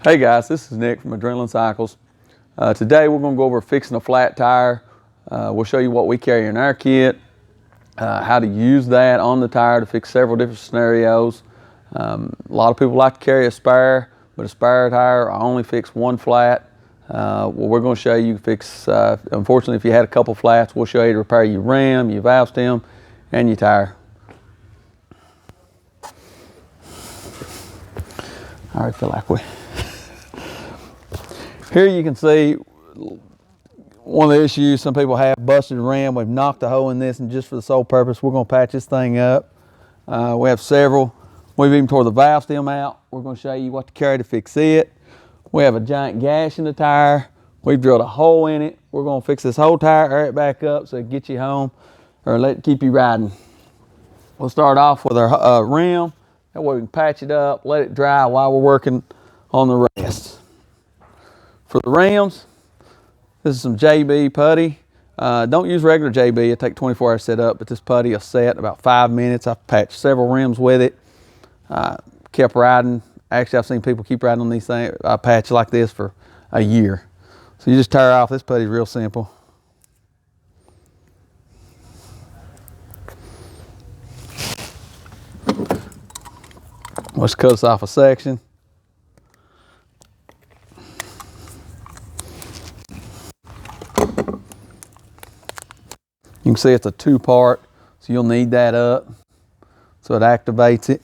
Hey guys, this is Nick from Adrenaline Cycles. Today we're going to go over fixing a flat tire. We'll show you what we carry in our kit, how to use that on the tire to fix several different scenarios. A lot of people like to carry a spare, but a spare tire I only fix one flat. Well, we're going to show you fix, unfortunately if you had a couple flats, we'll show you to repair your ram, your valve stem, and your tire. All right, feel like here you can see one of the issues some people have, busted ram. We've knocked a hole in this, and just for the sole purpose, we're going to patch this thing up. We have several. We've even tore the valve stem out. We're going to show you what to carry to fix it. We have a giant gash in the tire. We've drilled a hole in it. We're going to fix this whole tire, air it back up so it get you home or keep you riding. We'll start off with our rim. That way we can patch it up, let it dry while we're working on the rest. For the rims, this is some JB putty. Don't use regular JB, it takes 24 hours to set up, but this putty will set in about 5 minutes. I've patched several rims with it. Kept riding. Actually, I've seen people keep riding on these things. I patch like this for a year. So you just tear off. This putty is real simple. Let's cut us off a section. You can see it's a 2-part, so you'll need that up so it activates it.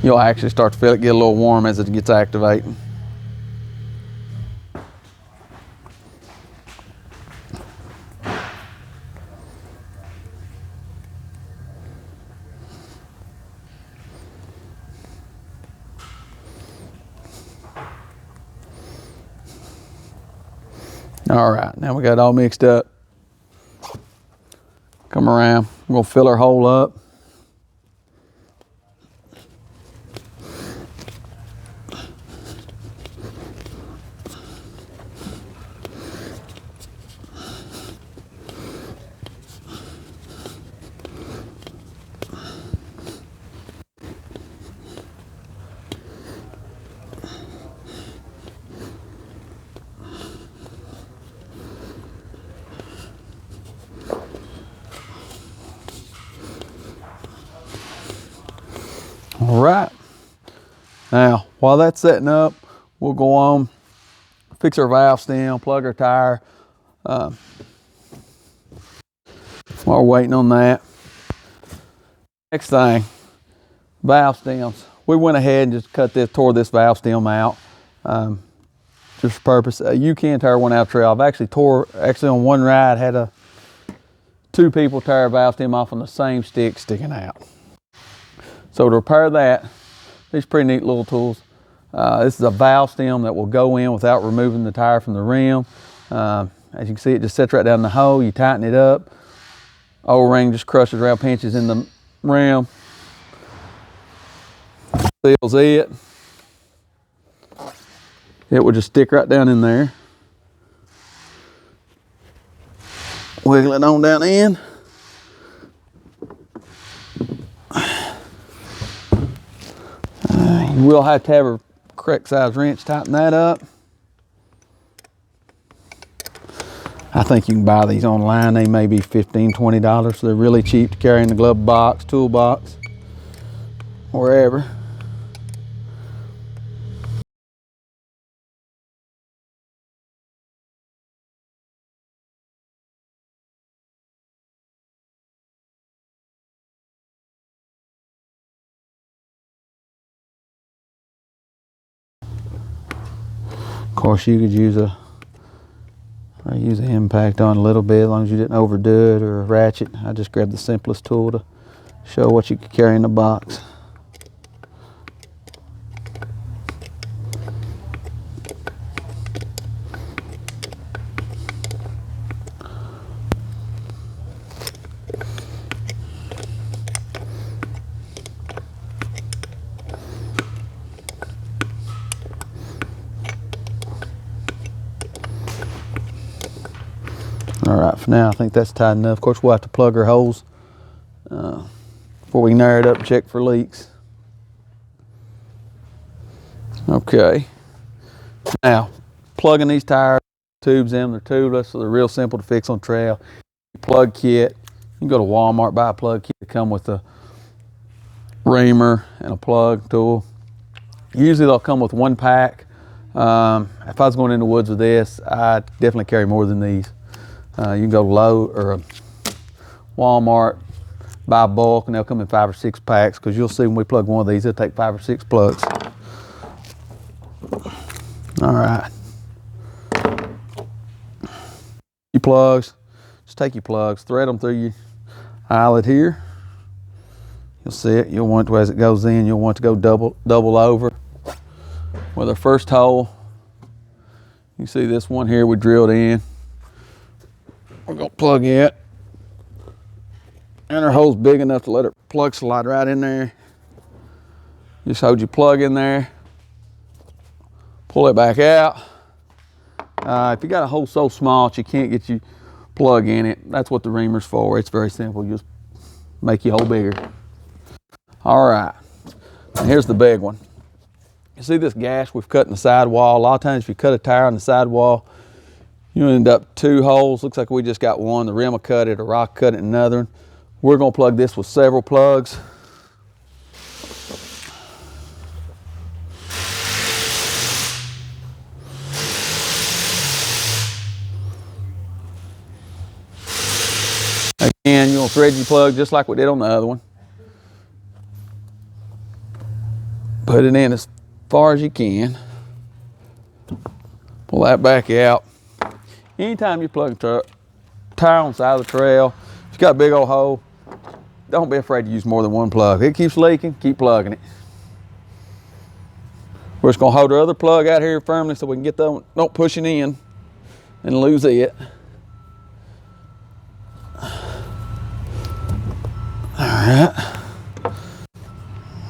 You'll actually start to feel it get a little warm as it gets activating. All right, now we got it all mixed up. Come around, we're gonna fill our hole up. All right, now while that's setting up, we'll go on, fix our valve stem, plug our tire. While we're waiting on that, next thing, valve stems. We went ahead and just tore this valve stem out, just for purpose. You can tear one out trail. I've actually on one ride, had two people tear a valve stem off on the same stick sticking out. So to repair that, these are pretty neat little tools. This is a valve stem that will go in without removing the tire from the rim. As you can see, it just sits right down in the hole. You tighten it up. O-ring just crushes around, pinches in the rim. Seals it. It will just stick right down in there. Wiggle it on down in. You will have to have a correct size wrench, tighten that up. I think you can buy these online. They may be $15, $20. So they're really cheap to carry in the glove box, toolbox, wherever. Of course, you could use an impact on a little bit, as long as you didn't overdo it, or a ratchet. I just grabbed the simplest tool to show what you could carry in the box. All right, for now I think that's tight enough. Of course, we'll have to plug our holes before we narrow it up and check for leaks. Okay, now plugging these tire tubes in, they're tubeless, so they're real simple to fix on trail. Plug kit, you can go to Walmart, buy a plug kit to come with a reamer and a plug tool. Usually they'll come with one pack. If I was going in the woods with this, I'd definitely carry more than these. You can go to Lowe's or Walmart, buy bulk, and they'll come in 5 or 6 packs, because you'll see when we plug one of these, it'll take 5 or 6 plugs. All right. Your plugs, just take your plugs, thread them through your eyelet here. You'll see it. You'll want to, as it goes in, you'll want to go double over. With our first hole, you see this one here we drilled in. We're gonna plug it. And our hole's big enough to let our plug slide right in there. Just hold your plug in there. Pull it back out. If you got a hole so small that you can't get your plug in it, that's what the reamer's for. It's very simple. You just make your hole bigger. All right, and here's the big one. You see this gash we've cut in the sidewall? A lot of times if you cut a tire on the sidewall, you end up 2 holes. Looks like we just got one. The rim will cut it, a rock cut it another one. We're gonna plug this with several plugs. Again, you'll thread your plug just like we did on the other one. Put it in as far as you can. Pull that back out. Anytime you plug a tire on the side of the trail, if you got a big old hole, don't be afraid to use more than one plug. If it keeps leaking, keep plugging it. We're just gonna hold our other plug out here firmly so we can get them, don't push it in and lose it. All right.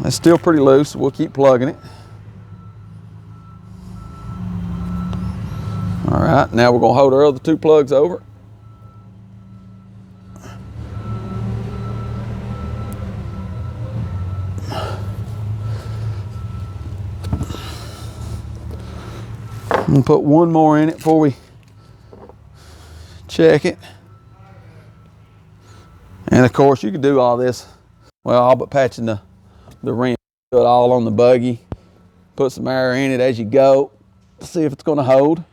It's still pretty loose, so we'll keep plugging it. All right, now we're gonna hold our other 2 plugs over. I'm gonna put one more in it before we check it. And of course, you can do all this, well, all but patching the rim. Do it all on the buggy. Put some air in it as you go to see if it's gonna hold.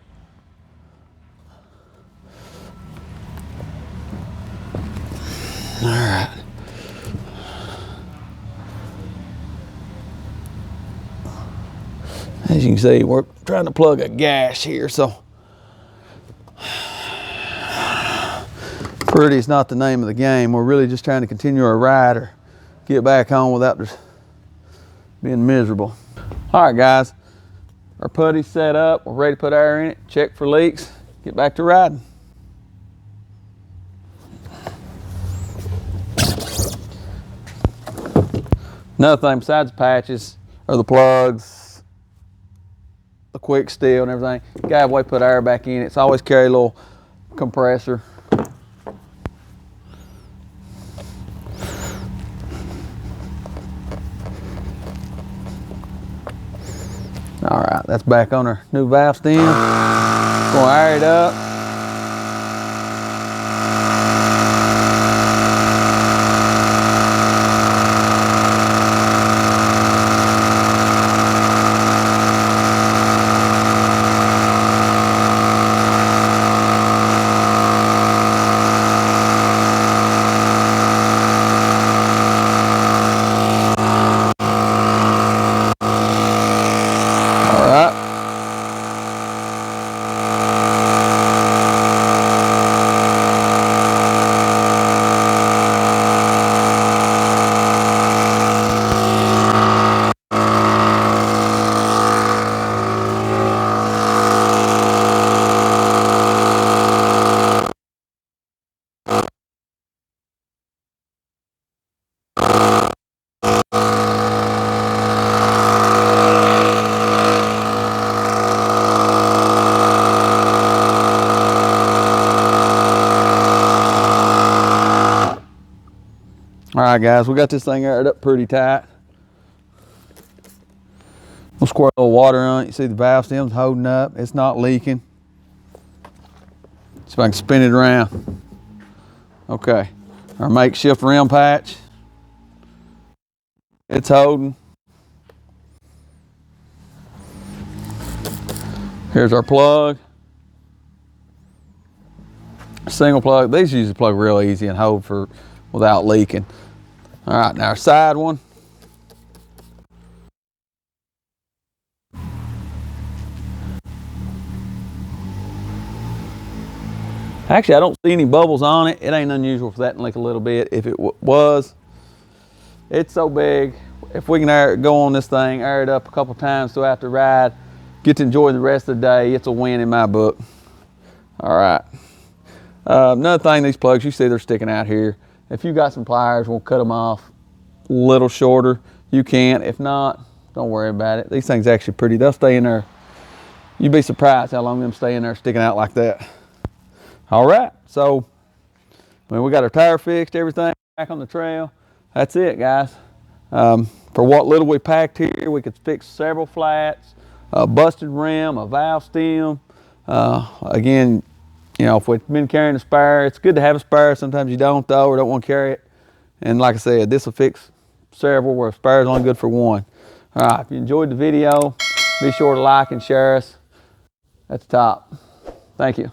All right. As you can see, we're trying to plug a gash here, so pretty is not the name of the game. We're really just trying to continue our ride or get back home without just being miserable. All right, guys, our putty's set up. We're ready to put air in it, check for leaks, get back to riding. Another thing besides the patches are the plugs, the quick steel and everything. You gotta have a way to put air back in it. It's always carry a little compressor. All right, that's back on our new valve stem. Gonna air it up. All right, guys, we got this thing aired up pretty tight. We'll squirt a little water on it. You see the valve stem's holding up. It's not leaking. See if I can spin it around. Okay, our makeshift rim patch. It's holding. Here's our plug. Single plug. These usually plug real easy and hold for without leaking. All right, now our side one. Actually, I don't see any bubbles on it. It ain't unusual for that to leak a little bit. If it was, it's so big. If we can go on this thing, air it up a couple times throughout the ride, get to enjoy the rest of the day, it's a win in my book. All right. Another thing, these plugs, you see they're sticking out here. If you got some pliers, we'll cut them off a little shorter. You can. If not, don't worry about it. These things actually pretty. They'll stay in there. You'd be surprised how long them stay in there sticking out like that. All right, so we got our tire fixed, everything back on the trail. That's it, guys. For what little we packed here, we could fix several flats, a busted rim, a valve stem. Again, you know, if we've been carrying a spare, it's good to have a spare. Sometimes you don't though, or don't want to carry it. And like I said, this will fix several where a spare is only good for one. All right, if you enjoyed the video, be sure to like and share us at the top. Thank you.